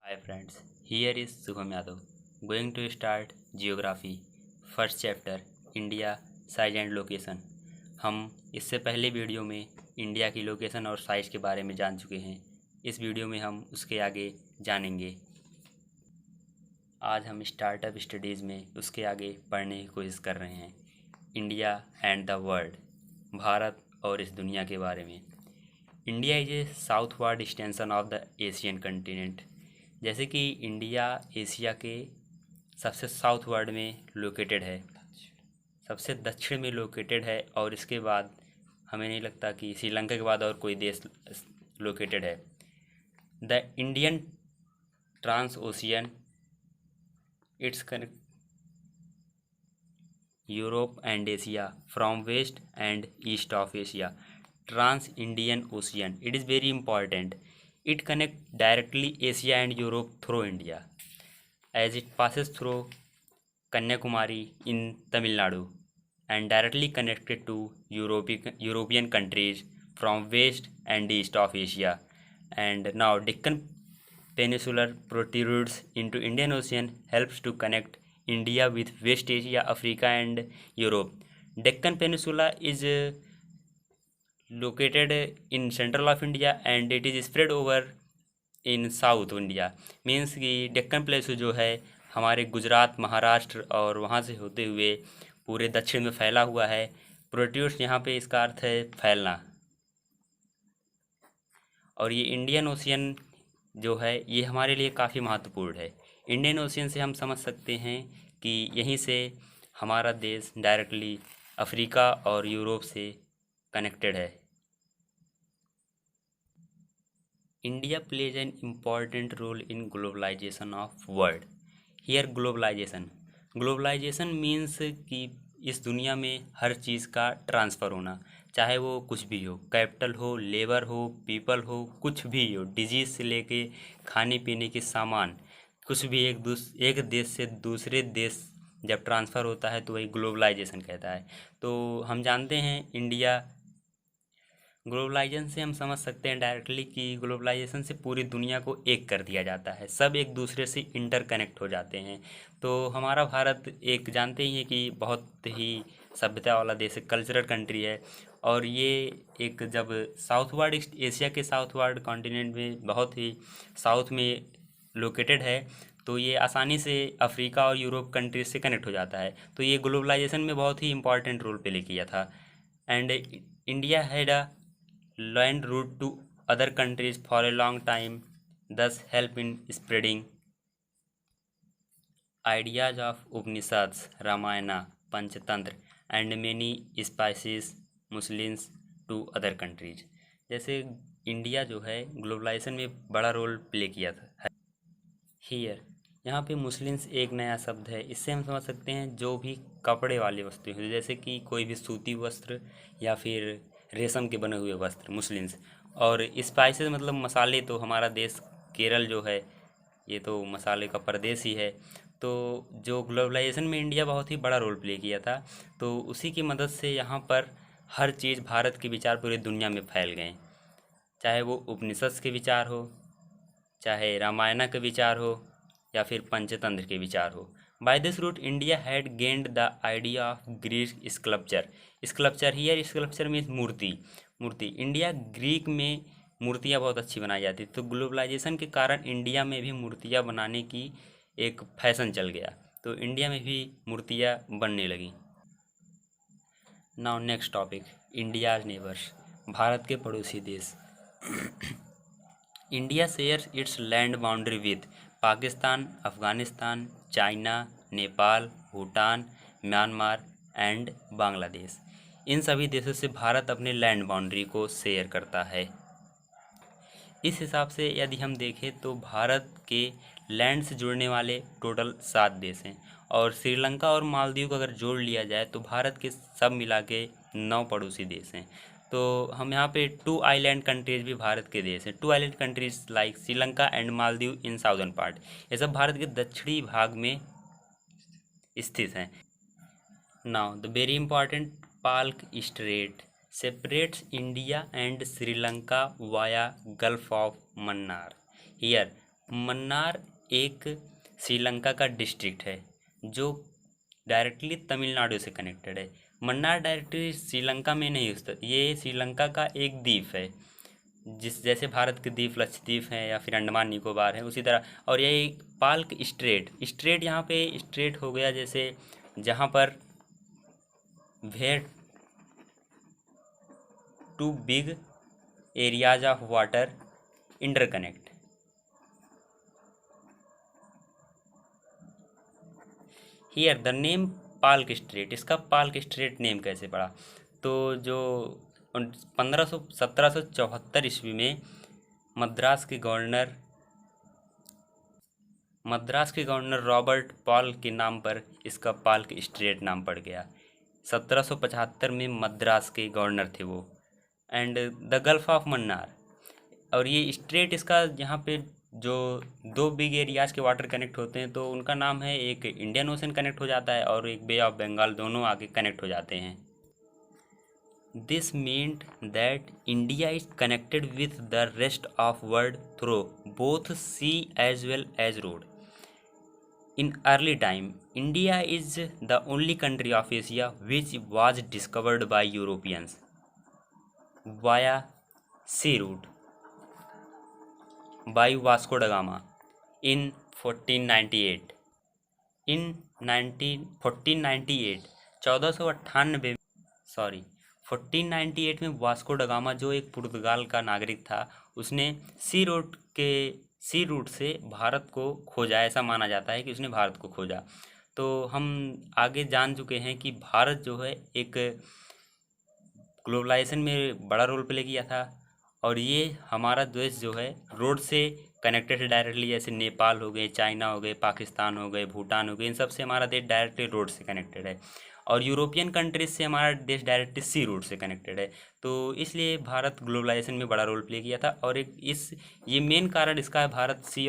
Hi friends, here is Shubham Yadav going to start Geography first chapter India size and location. हम इससे पहले video में India की location और size के बारे में जान चुके हैं। इस वीडियो में हम उसके आगे जानेंगे। आज हम स्टार्टअप स्टडीज़ में उसके आगे पढ़ने की कोशिश कर रहे हैं। India and the world, Bharat और इस दुनिया के बारे में। India is a southward extension of the Asian continent. जैसे कि इंडिया एशिया के सबसे साउथ वर्ड में लोकेटेड है, सबसे दक्षिण में लोकेटेड है, और इसके बाद हमें नहीं लगता कि श्रीलंका के बाद और कोई देश लोकेटेड है। The Indian trans ocean its connect Europe and Asia from west and east of Asia. Trans Indian ocean, it is very important. It connects directly Asia and Europe through India, as it passes through Kanyakumari in Tamil Nadu and directly connected to European countries from west and east of Asia. And now Deccan Peninsula protrudes into Indian Ocean, helps to connect India with West Asia, Africa and Europe. Deccan Peninsula is located in central of India and it is spread over in south India. Means कि डेक्कन प्लेटू जो है हमारे गुजरात, महाराष्ट्र और वहाँ से होते हुए पूरे दक्षिण में फैला हुआ है। प्रोट्यूस यहाँ पे इसका अर्थ है फैलना। और ये इंडियन ओशियन जो है ये हमारे लिए काफ़ी महत्वपूर्ण है। इंडियन ओशियन से हम समझ सकते हैं कि यहीं से हमारा देश डायरेक्टली अफ्रीका और यूरोप से कनेक्टेड है। India plays an important role in globalization of world. Here globalization means कि इस दुनिया में हर चीज़ का ट्रांसफ़र होना, चाहे वो कुछ भी हो, कैपिटल हो, लेबर हो, पीपल हो, कुछ भी हो, डिजीज़ से लेके खाने पीने के सामान, कुछ भी एक देश से दूसरे देश जब ट्रांसफ़र होता है तो वही ग्लोबलाइजेशन कहता है। तो हम जानते हैं इंडिया ग्लोबलाइजेशन से हम समझ सकते हैं डायरेक्टली कि ग्लोबलाइजेशन से पूरी दुनिया को एक कर दिया जाता है, सब एक दूसरे से इंटरकनेक्ट हो जाते हैं। तो हमारा भारत एक जानते ही हैं कि बहुत ही सभ्यता वाला देश है, कल्चरल कंट्री है। और ये एक जब साउथवर्ड एशिया के साउथवर्ड कॉन्टिनेंट में बहुत ही साउथ में लोकेटेड है तो ये आसानी से अफ्रीका और यूरोप कंट्रीज से कनेक्ट हो जाता है। तो ये ग्लोबलाइजेशन में बहुत ही इंपॉर्टेंट रोल प्ले किया था। And India had a land route to other countries for a long time, thus help in spreading ideas of Upanishads, Ramayana, Panchatantra and many spices Muslims to other countries। जैसे India जो है globalisation में बड़ा role play किया था। Here यहाँ पे Muslims एक नया शब्द है, इससे हम समझ सकते हैं जो भी कपड़े वाली वस्तुएं हैं, जैसे कि कोई भी सूती वस्त्र या फिर रेशम के बने हुए वस्त्र, मुस्लिम्स। और स्पाइसेस मतलब मसाले, तो हमारा देश केरल जो है ये तो मसाले का प्रदेश ही है। तो जो ग्लोबलाइजेशन में इंडिया बहुत ही बड़ा रोल प्ले किया था, तो उसी की मदद से यहाँ पर हर चीज़, भारत के विचार पूरी दुनिया में फैल गए, चाहे वो उपनिषद के विचार हो, चाहे रामायण के विचार हो या फिर पंचतंत्र के विचार हो। By this route India had gained the idea of Greek sculpture here sculpture means मूर्ति। इंडिया ग्रीक में मूर्तियाँ बहुत अच्छी बनाई जाती, तो ग्लोबलाइजेशन के कारण इंडिया में भी मूर्तियाँ बनाने की एक फैशन चल गया, तो इंडिया में भी मूर्तियाँ बनने लगी। Now next topic, India's neighbours, Bharat के पड़ोसी देश। India shares its land boundary with Pakistan, Afghanistan, China, Nepal, Bhutan, Myanmar and Bangladesh. इन सभी देशों से भारत अपने लैंड बाउंड्री को शेयर करता है। इस हिसाब से यदि हम देखें तो भारत के लैंड से जुड़ने वाले टोटल 7 देश हैं, और श्रीलंका और मालदीव को अगर जोड़ लिया जाए तो भारत के सब मिला के 9 पड़ोसी देश हैं। तो हम यहाँ पे 2 आइलैंड कंट्रीज भी भारत के देश हैं। 2 island countries like Sri Lanka and Maldives in southern part, ये सब भारत के दक्षिणी भाग में स्थित हैं। Now the very important Palk straight separates India and Sri Lanka via Gulf of Mannar. Here, Mannar एक श्रीलंका का डिस्ट्रिक्ट है जो डायरेक्टली तमिलनाडु से कनेक्टेड है। मन्नार डायरेक्टली श्रीलंका में नहीं स्थित, ये श्रीलंका का एक द्वीप है। जैसे भारत के द्वीप लक्षद्वीप हैं या फिर अंडमान निकोबार है, उसी तरह। और ये एक पाल्क स्ट्रेट यहाँ पे स्ट्रेट हो गया, जैसे जहाँ पर where two big areas of water interconnect. Here the name Palk strait, इसका पाल्क स्ट्रेट नेम कैसे पड़ा? तो जो 1774 ईस्वी में मद्रास के गवर्नर रॉबर्ट पॉल के नाम पर इसका पाल्क स्ट्रेट नाम पड़ गया। 1775 में मद्रास के गवर्नर थे वो। And the gulf of Mannar, और ये स्ट्रेट इसका यहाँ पे जो दो बिग एरियाज के वाटर कनेक्ट होते हैं, तो उनका नाम है, एक इंडियन ओशन कनेक्ट हो जाता है और एक बे ऑफ बंगाल, दोनों आगे कनेक्ट हो जाते हैं। This meant that India is connected with the rest of world through both sea as well as road. In early time India is the only country of Asia which was discovered by Europeans via sea route by Vasco da Gama in 1498। In 1498 में Vasco da Gama, जो एक पुर्तगाल का नागरिक था, उसने सी root से भारत को खोजा। ऐसा माना जाता है कि उसने भारत को खोजा। तो हम आगे जान चुके हैं कि भारत जो है एक ग्लोबलाइजेशन में बड़ा रोल प्ले किया था, और ये हमारा देश जो है रोड से कनेक्टेड है डायरेक्टली। जैसे नेपाल हो गए, चाइना हो गए, पाकिस्तान हो गए, भूटान हो गए, इन सब से हमारा देश डायरेक्टली रोड से कनेक्टेड है। और यूरोपियन कंट्रीज से हमारा देश डायरेक्टली सी रूट से कनेक्टेड है। तो इसलिए भारत ग्लोबलाइजेशन में बड़ा रोल प्ले किया था। और ये मेन कारण इसका है, Bharat sea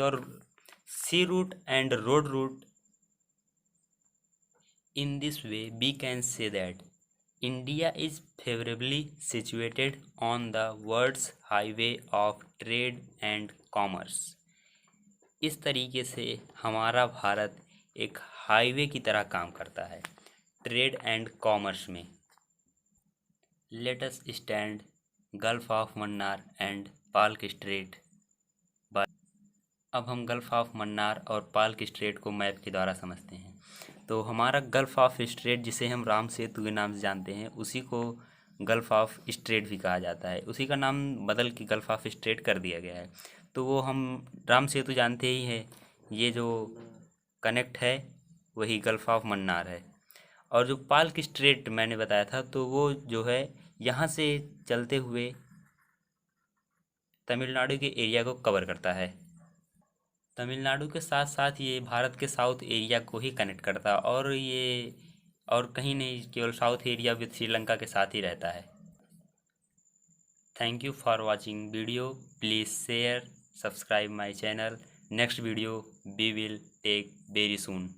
route and road route. In this way we can say that India is favorably situated on the world's highway of trade and commerce। इस तरीके से हमारा भारत एक हाईवे की तरह काम करता है ट्रेड एंड कॉमर्स में। Let us stand gulf of Mannar and Palk straight. अब हम गल्फ ऑफ मन्नार और पाल्क स्ट्रेट को मैप के द्वारा समझते हैं। तो हमारा गल्फ ऑफ स्ट्रेट, जिसे हम राम सेतु के नाम से जानते हैं, उसी को गल्फ ऑफ स्ट्रेट भी कहा जाता है। उसी का नाम बदल के गल्फ ऑफ स्ट्रेट कर दिया गया है। तो वो हम राम सेतु जानते ही हैं, ये जो कनेक्ट है वही गल्फ ऑफ मन्नार है। और जो पाल्क स्ट्रेट मैंने बताया था, तो वो जो है यहाँ से चलते हुए तमिलनाडु के एरिया को कवर करता है। तमिलनाडु के साथ साथ ये भारत के साउथ एरिया को ही कनेक्ट करता है, और कहीं नहीं, केवल साउथ एरिया विद श्रीलंका के साथ ही रहता है। Thank you for watching video. Please share, subscribe my channel. Next video we will take very soon.